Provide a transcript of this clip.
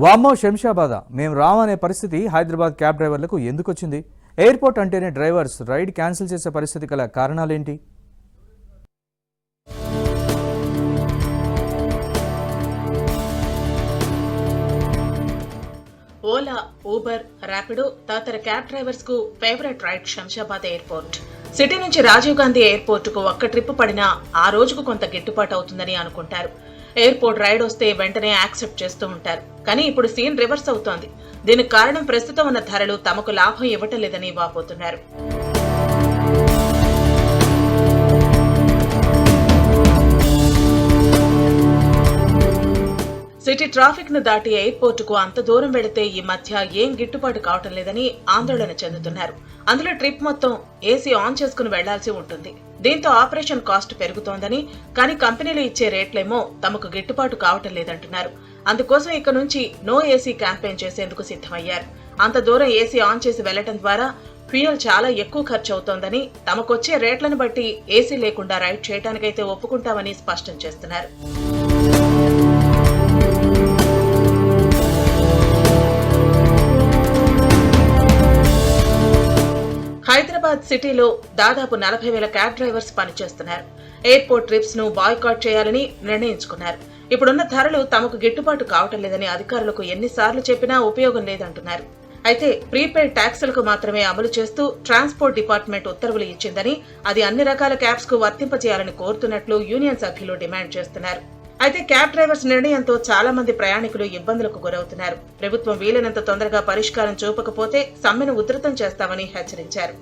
వామ్మో శంషాబాద్ మేము రామనే పరిస్థితి హైదరాబాద్ క్యాబ్ డ్రైవర్లకు ఎందుకు వచ్చింది? ఎయిర్పోర్ట్ అంటేనే డ్రైవర్స్ రైడ్ క్యాన్సిల్ చేసే పరిస్థితి గల కారణాలేంటి? ఓలా, ఊబర్, ర్యాపిడో తదితర క్యాబ్ డ్రైవర్స్ కు favourite ride Shamshabad airport. City నుంచి రాజీవ్ గాంధీ ఎయిర్పోర్ట్ కు ఒక్క ట్రిప్ పడినా ఆ రోజుకు కొంత గిట్టుబాటు అవుతుందని అనుకుంటారు. ఎయిర్పోర్ట్ రైడ్ వస్తే వెంటనే యాక్సెప్ట్ చేస్తూ ఉంటారు. కానీ ఇప్పుడు సీన్ రివర్స్ అవుతోంది. దీనికి కారణం ప్రస్తుతం ఉన్న ధరలు తమకు లాభం ఇవ్వటం లేదని వాపోతున్నారు. సిటీ ట్రాఫిక్ ను దాటి ఎయిర్పోర్ట్ కు అంత దూరం వెళితే ఈ మధ్య ఏం గిట్టుబాటు కావటం లేదని ఆందోళన చెందుతున్నారు. అందులో ట్రిప్ మొత్తం ఏసీ ఆన్ చేసుకుని వెళ్లాల్సి ఉంటుంది. దీంతో ఆపరేషన్ కాస్ట్ పెరుగుతోందని, కానీ కంపెనీలు ఇచ్చే రేట్లేమో తమకు గిట్టుబాటు కావటం లేదంటున్నారు. అందుకోసం ఇక నుంచి నో ఏసీ క్యాంపెయిన్ చేసేందుకు సిద్ధమయ్యారు. అంత దూరం ఏసీ ఆన్ చేసి వెళ్లడం ద్వారా ఫ్యూయల్ చాలా ఎక్కువ ఖర్చు అవుతోందని, తమకొచ్చే రేట్లను బట్టి ఏసీ లేకుండా రైడ్ చేయడానికైతే ఒప్పుకుంటామని స్పష్టం చేస్తున్నారు. హైదరాబాద్ సిటీలో దాదాపు 40,000 క్యాబ్ డ్రైవర్స్ పనిచేస్తున్నారు. ఎయిర్పోర్ట్ ట్రిప్స్ ను బాయ్కాట్ చేయాలని నిర్ణయించుకున్నారు. ఇప్పుడున్న ధరలు తమకు గిట్టుబాటు కావటం లేదని అధికారులకు ఎన్నిసార్లు చెప్పినా ఉపయోగం లేదంటున్నారు. అయితే ప్రీపెయిడ్ ట్యాక్సులకు మాత్రమే అమలు చేస్తూ ట్రాన్స్పోర్ట్ డిపార్ట్మెంట్ ఉత్తర్వులు ఇచ్చిందని, అది అన్ని రకాల క్యాబ్స్ కు వర్తింపజేయాలని కోరుతున్నట్లు యూనియన్ సభ్యులు డిమాండ్ చేస్తున్నారు. అయితే క్యాబ్ డ్రైవర్స్ నిర్ణయంతో చాలా మంది ప్రయాణికులు ఇబ్బందులకు గురవుతున్నారు. ప్రభుత్వం వీలైనంత తొందరగా పరిష్కారం చూపకపోతే సమ్మెను ఉధృతం చేస్తామని హెచ్చరించారు.